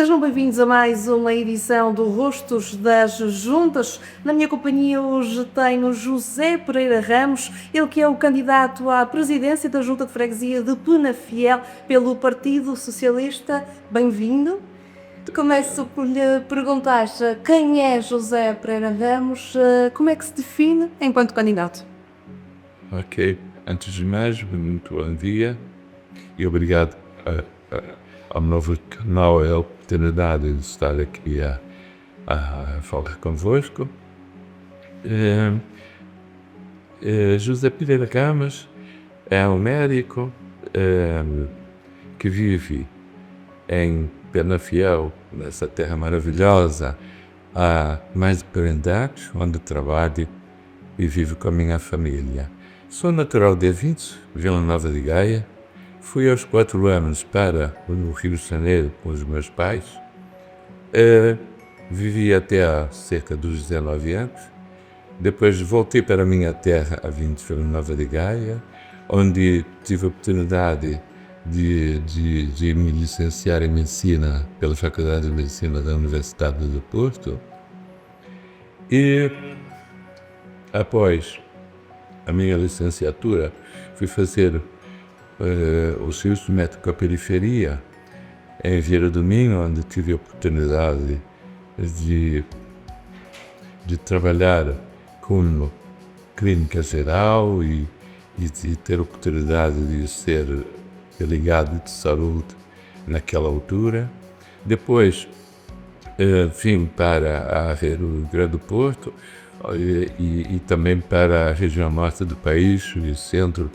Sejam bem-vindos a mais uma edição do Rostos das Juntas. Na minha companhia hoje tenho José Pereira Ramos, ele que é o candidato à presidência da Junta de Freguesia de Penafiel pelo Partido Socialista. Bem-vindo. Começo por lhe perguntar quem é José Pereira Ramos, como é que se define enquanto candidato? Ok, antes de mais, muito bom dia e obrigado ao novo canal a oportunidade de estar aqui a falar convosco. José Pereira Ramos é um médico que vive em Penafiel, nessa terra maravilhosa, há mais de 40 anos, onde trabalho e vivo com a minha família. Sou natural de Vintes, Vila Nova de Gaia. Fui aos 4 anos para o Rio de Janeiro com os meus pais. Vivi até há cerca dos 19 anos. Depois voltei para a minha terra, a Vintes, Vila Nova de Gaia, onde tive a oportunidade de me licenciar em Medicina pela Faculdade de Medicina da Universidade de Porto. E após a minha licenciatura, fui fazer o serviço médico à periferia em Vieira do Minho, onde tive a oportunidade de trabalhar como clínica geral e de ter a oportunidade de ser delegado de saúde naquela altura. Depois vim para a Rio Grande do Porto e também para a região norte do país e centro.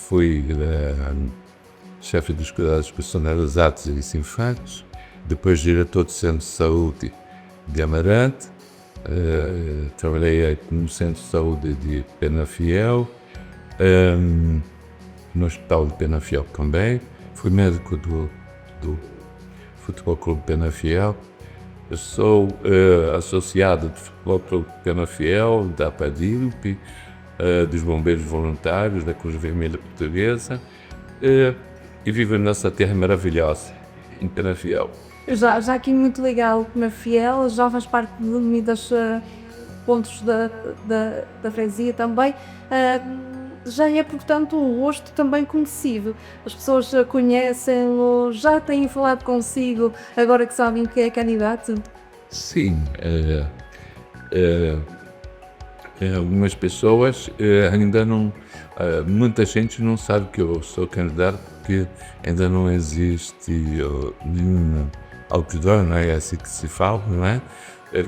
Fui chefe dos cuidados personalizados e infantes, depois diretor do Centro de Saúde de Amarante, trabalhei no Centro de Saúde de Penafiel, no Hospital de Penafiel também, fui médico do Futebol Clube Penafiel. Eu sou associado do Futebol Clube Penafiel, da PADILP, dos Bombeiros Voluntários, da Cruz Vermelha Portuguesa, e vivo nessa terra maravilhosa, em Penafiel. Já aqui muito legal, Penafiel, já faz parte dos pontos da freguesia também. Já é, portanto, um rosto também conhecido. As pessoas conhecem-lo, já têm falado consigo, agora que sabem que é candidato? Sim, algumas pessoas ainda não, muita gente não sabe que eu sou candidato porque ainda não existe nenhum outdoor, não é assim que se fala, não é?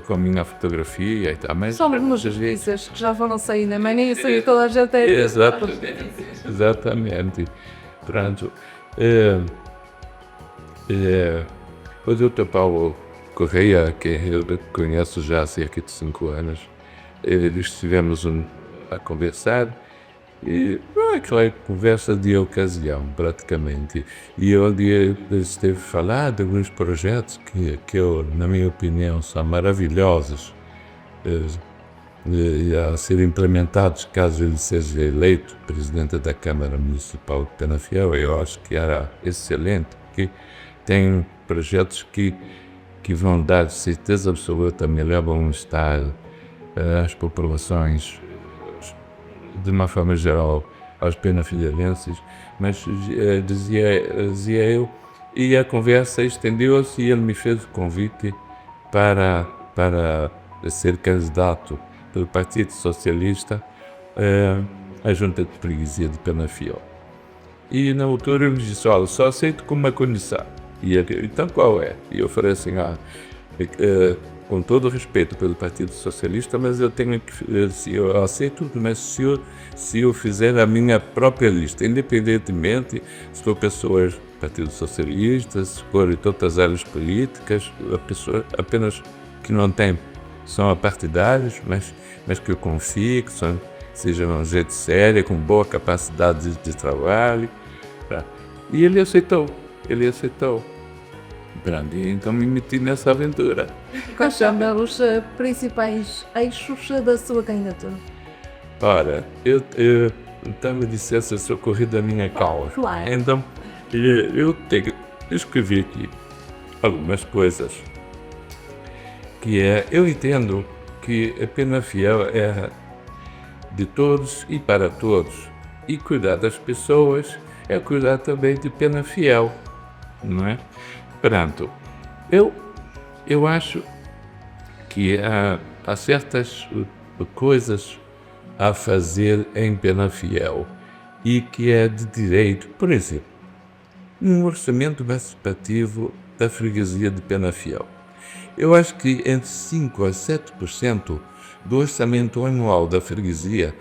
Com a minha fotografia e tal, mas... São algumas notícias que já vão saindo, mas nem sei toda a gente é... Exatamente. Pronto. O Dr. Paulo Correia, que eu conheço já há cerca de 5 anos, estivemos a conversar, e aquela conversa de ocasião, praticamente, e onde esteve a falar de alguns projetos que eu, na minha opinião, são maravilhosos a serem implementados caso ele seja eleito presidente da Câmara Municipal de Penafiel. Eu acho que era excelente, porque tem projetos que vão dar certeza absoluta melhor bem-estar às populações, de uma forma geral, aos penafielenses, mas dizia eu, e a conversa estendeu-se e ele me fez o convite para ser candidato pelo Partido Socialista à Junta de Freguesia de Penafiel. E na altura ele disse: olha, só aceito com uma condição. E eu, então qual é? E eu falei assim: com todo o respeito pelo Partido Socialista, mas eu tenho que, eu aceito, mas se eu fizer a minha própria lista, independentemente se for pessoas do Partido Socialista, se for de todas as áreas políticas, apenas que não tem, são apartidários, mas que eu confio, que sejam gente séria, com boa capacidade de trabalho. Tá? E ele aceitou. Então me meti nessa aventura. Quais são os principais eixos da sua candidatura? Ora, eu estava de licença socorrido da minha causa. Claro. Então, eu escrevi aqui algumas coisas, que é, eu entendo que a pena fiel é de todos e para todos, e cuidar das pessoas é cuidar também de pena fiel, não é? Pronto, eu acho que há certas coisas a fazer em pena fiel e que é de direito, por exemplo, um orçamento participativo da freguesia de pena fiel. Eu acho que entre 5% a 7% do orçamento anual da freguesia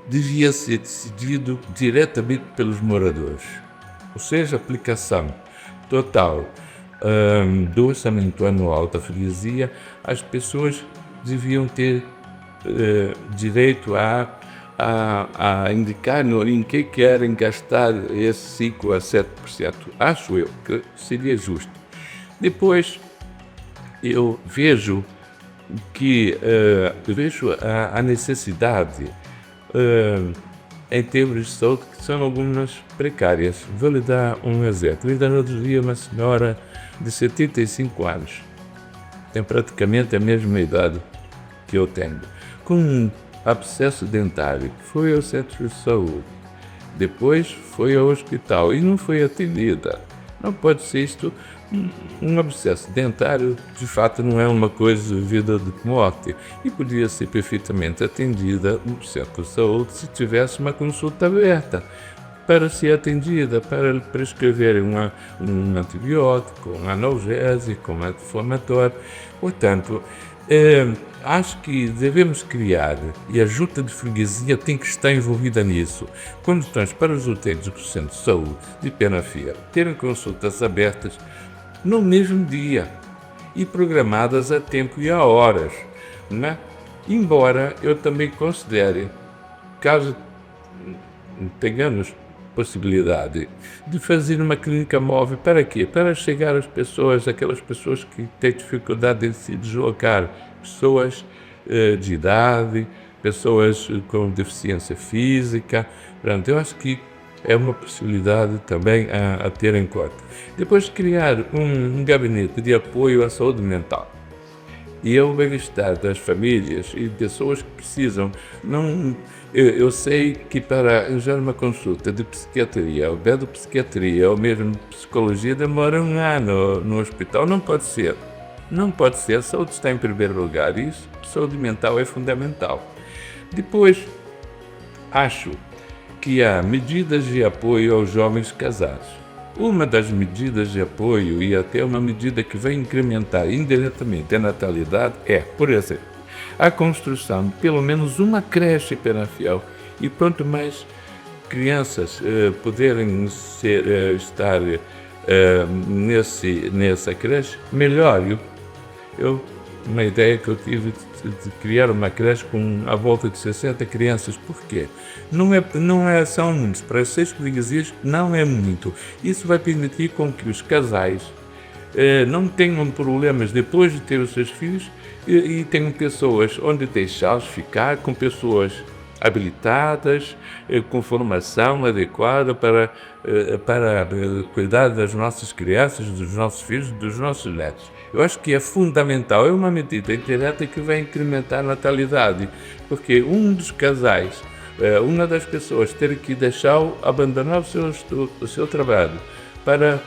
devia ser decidido diretamente pelos moradores. Ou seja, a aplicação total do orçamento anual da freguesia, as pessoas deviam ter direito a indicar em que querem gastar esses 5 a 7%. Acho eu que seria justo. Depois, eu vejo a necessidade em termos de saúde, que são algumas precárias. Vou lhe dar um exemplo. Ainda no outro dia, uma senhora de 75 anos, tem praticamente a mesma idade que eu tenho, com um abscesso dentário, foi ao centro de saúde, depois foi ao hospital e não foi atendida. Não pode ser isto. Um abscesso dentário, de fato, não é uma coisa de vida de morte e podia ser perfeitamente atendida no centro de saúde se tivesse uma consulta aberta para ser atendida, para lhe prescreverem um antibiótico, um analgésico, um anti-inflamatório. Portanto, acho que devemos criar, e a junta de freguesia tem que estar envolvida nisso, condições para os utentes do centro de saúde de pena fiel terem consultas abertas no mesmo dia e programadas a tempo e a horas, né? Embora eu também considere, caso tenhamos possibilidade de fazer uma clínica móvel, para quê? Para chegar às pessoas, aquelas pessoas que têm dificuldade de se deslocar, pessoas de idade, pessoas com deficiência física. Portanto, eu acho que é uma possibilidade também a ter em conta. Depois, criar um gabinete de apoio à saúde mental e ao bem-estar das famílias e pessoas que precisam. Eu sei que para arranjar uma consulta de psiquiatria, ou pedopsiquiatria, ou mesmo psicologia, demora 1 ano no hospital. Não pode ser. Não pode ser. A saúde está em primeiro lugar e isso, saúde mental é fundamental. Depois, acho que há medidas de apoio aos jovens casados. Uma das medidas de apoio, e até uma medida que vai incrementar indiretamente a natalidade, é, por exemplo, a construção de pelo menos uma creche pena fiel. E quanto mais crianças poderem estar nessa creche, melhor. Uma ideia que eu tive de criar uma creche com a volta de 60 crianças. Por quê? São muitos. Para 6 freguesias não é muito. Isso vai permitir com que os casais não tenham problemas depois de ter os seus filhos e tenham pessoas onde deixá-los ficar, com pessoas habilitadas, com formação adequada para cuidar das nossas crianças, dos nossos filhos, dos nossos netos. Eu acho que é fundamental, é uma medida indireta que vai incrementar a natalidade, porque um dos casais, uma das pessoas ter que abandonar o seu trabalho para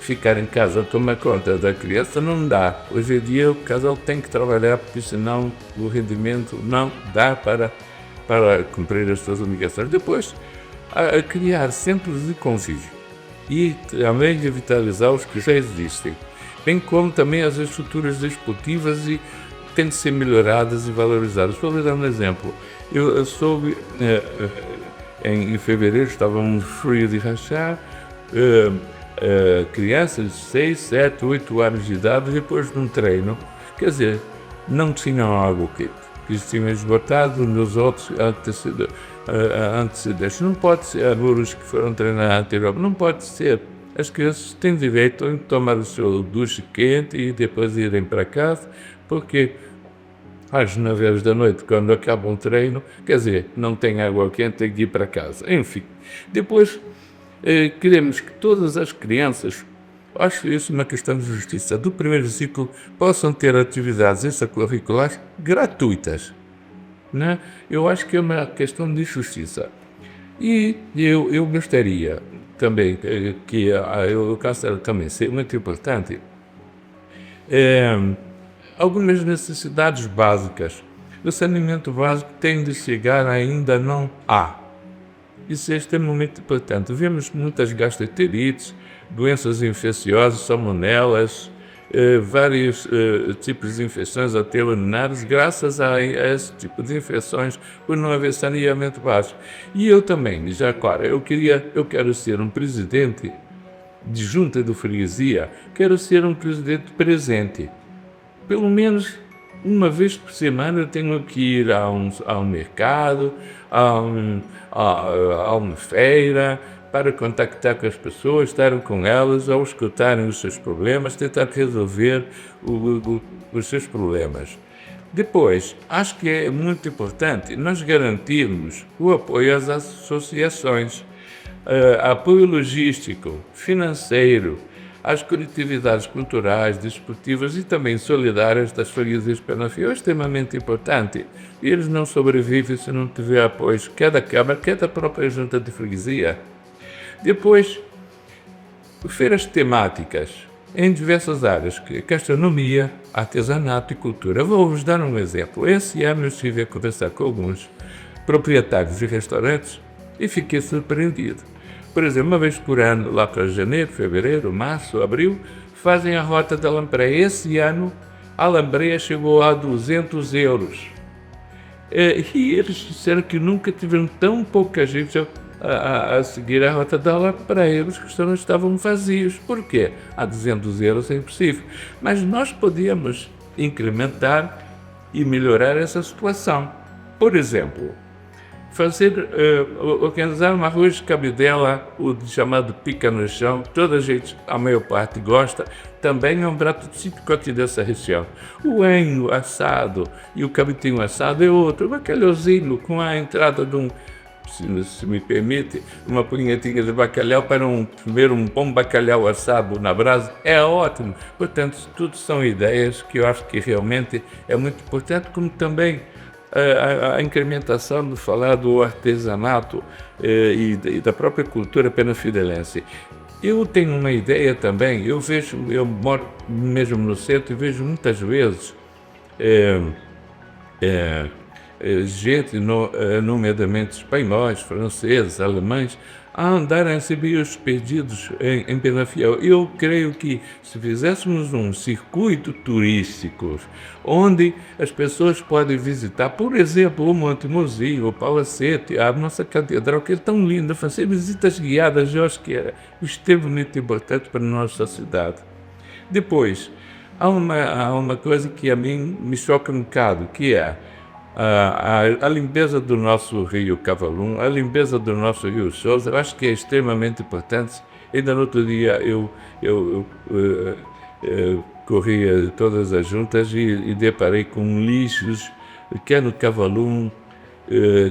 ficar em casa, tomar conta da criança, não dá. Hoje em dia o casal tem que trabalhar, porque senão o rendimento não dá para cumprir as suas obrigações. Depois, a criar centros de convívio e também revitalizar os que já existem, bem como também as estruturas desportivas e têm de ser melhoradas e valorizadas. Vou dar um exemplo. Eu soube, em fevereiro, estávamos frio de rachar, crianças de 6, 7, 8 anos de idade, depois de um treino, quer dizer, não tinham água quente, que tinham esgotado nos outros antecedentes. Não pode ser alunos que foram treinar anteriormente, não pode ser. As crianças têm direito a tomar o seu duche quente e depois irem para casa, porque às 9 horas da noite, quando acaba um treino, quer dizer, não tem água quente, tem que ir para casa. Enfim, depois queremos que todas as crianças Acho isso uma questão de justiça. Do primeiro ciclo possam ter atividades extracurriculares gratuitas, né? Eu acho que é uma questão de justiça. E eu gostaria também que eu considero também ser muito importante é, algumas necessidades básicas. O saneamento básico tem de chegar ainda não há. Isso é extremamente importante. Vemos muitas gastroenterites, doenças infecciosas, salmonelas, vários tipos de infecções até urinárias, graças a esse tipo de infecções, por não haver saneamento básico. E eu também, já claro, eu quero ser um presidente de junta de freguesia, quero ser um presidente presente. Pelo menos uma vez por semana eu tenho que ir a um mercado, a uma feira, para contactar com as pessoas, estar com elas, ou escutarem os seus problemas, tentar resolver os seus problemas. Depois, acho que é muito importante nós garantirmos o apoio às associações, apoio logístico, financeiro, às coletividades culturais, desportivas e também solidárias das freguesias de Penafiel é extremamente importante. E eles não sobrevivem se não tiver apoio, quer da Câmara, quer da própria junta de freguesia. Depois, feiras temáticas em diversas áreas, gastronomia, artesanato e cultura. Vou-vos dar um exemplo. Esse ano eu estive a conversar com alguns proprietários de restaurantes e fiquei surpreendido. Por exemplo, uma vez por ano, lá para janeiro, fevereiro, março, abril, fazem a Rota da Lampreia. Esse ano, a Lampreia chegou a 200 euros. E eles disseram que nunca tiveram tão pouca gente a seguir a Rota da Lampreia. Os restaurantes estavam vazios. Por quê? A 200 euros é impossível. Mas nós podíamos incrementar e melhorar essa situação. Por exemplo, organizar uma rua de cabidela, o chamado pica no chão, toda a gente, a maior parte gosta, também é um prato típico aqui dessa região. O enho assado e o cabitinho assado é outro, o bacalhauzinho com a entrada de se me permite, uma punhetinha de bacalhau para primeiro um bom bacalhau assado na brasa, é ótimo. Portanto, tudo são ideias que eu acho que realmente é muito importante, como também a incrementação do falar do artesanato e da própria cultura penafidelense. Eu tenho uma ideia também, eu moro mesmo no centro e vejo muitas vezes gente, nomeadamente espanhóis, franceses, alemães, a andar a receber os pedidos em Penafiel. Eu creio que se fizéssemos um circuito turístico, onde as pessoas podem visitar, por exemplo, o Monte Mozio, o Palacete, a nossa catedral, que é tão linda, fazer visitas guiadas, eu acho que é extremamente importante para a nossa cidade. Depois, há uma coisa que a mim me choca um bocado, que é a limpeza do nosso rio Cavalum, a limpeza do nosso rio Sousa. Eu acho que é extremamente importante. Ainda no outro dia eu corria todas as juntas e deparei com lixos, quer no Cavalum,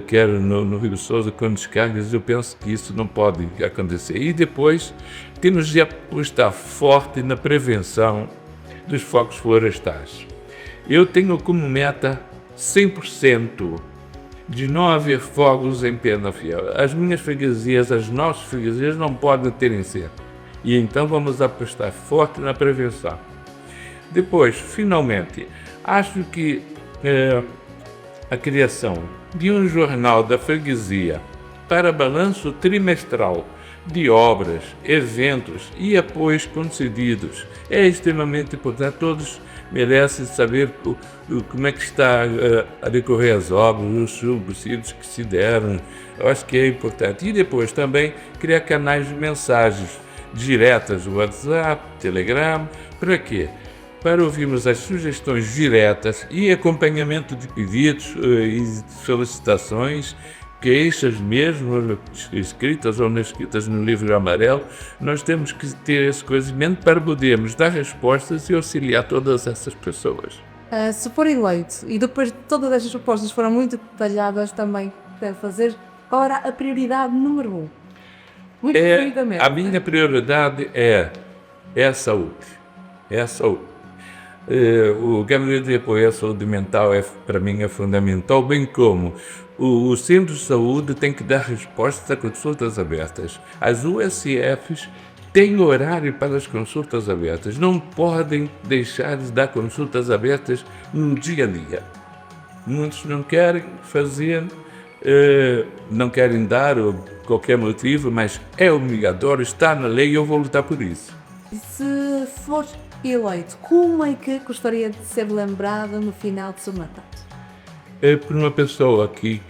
quer no rio Sousa, com descargas. Eu penso que isso não pode acontecer. E depois temos de apostar forte na prevenção dos focos florestais. Eu tenho como meta 100% de não haver fogos em Penafiel. As minhas freguesias, as nossas freguesias não podem ter incêndio. E então vamos apostar forte na prevenção. Depois, finalmente, acho que a criação de um jornal da freguesia para balanço trimestral de obras, eventos e apoios concedidos é extremamente importante. Todos merecem saber como é que está a decorrer as obras, os subsídios que se deram. Eu acho que é importante. E depois também criar canais de mensagens diretas, WhatsApp, Telegram. Para quê? Para ouvirmos as sugestões diretas e acompanhamento de pedidos e solicitações, queixas mesmo, escritas ou não escritas no livro amarelo. Nós temos que ter esse conhecimento para podermos dar respostas e auxiliar todas essas pessoas. Se for eleito e depois de todas estas propostas foram muito detalhadas também, deve fazer, qual era a prioridade número 1? Muito resumidamente. A minha prioridade é é a saúde. É a saúde. O gabinete de apoio à saúde mental para mim é fundamental, bem como o centro de saúde tem que dar resposta a consultas abertas. As USFs têm horário para as consultas abertas, não podem deixar de dar consultas abertas no dia a dia. Muitos não querem fazer, não querem dar por qualquer motivo, mas é obrigatório, está na lei e eu vou lutar por isso. Se for eleito, como é que gostaria de ser lembrada no final do seu mandato? É por uma pessoa que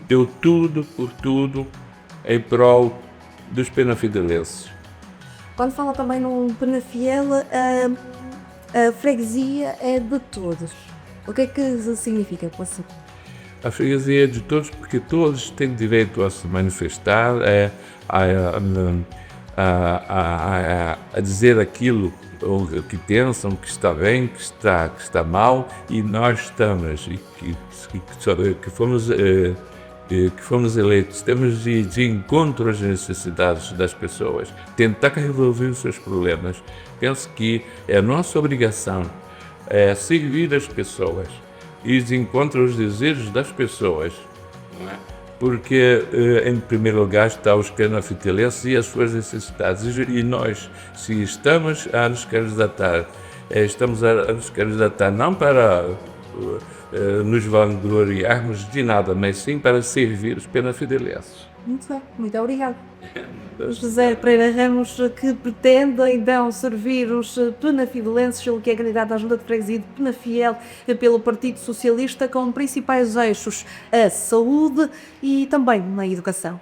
deu tudo por tudo em prol dos penafidelenses. Quando fala também no Penafiel, a freguesia é de todos. O que é que isso significa para você? A freguesia é de todos porque todos têm direito a se manifestar, a dizer aquilo o que pensam, que está bem, que está mal, e nós estamos, e que fomos eleitos, temos de encontro às necessidades das pessoas, tentar resolver os seus problemas. Penso que é a nossa obrigação servir as pessoas e de encontro aos desejos das pessoas, não é? Porque, em primeiro lugar, está os canafitelenses e as suas necessidades. E nós, se estamos a nos candidatar, estamos a nos candidatar não para nos vangloriarmos de nada, mas sim para servir os penafidelenses. Muito bem, muito obrigada. José Pereira Ramos, que pretende então servir os penafidelenses, ele que é candidato à Junta de Freguesia de Penafiel pelo Partido Socialista, com principais eixos a saúde e também a educação.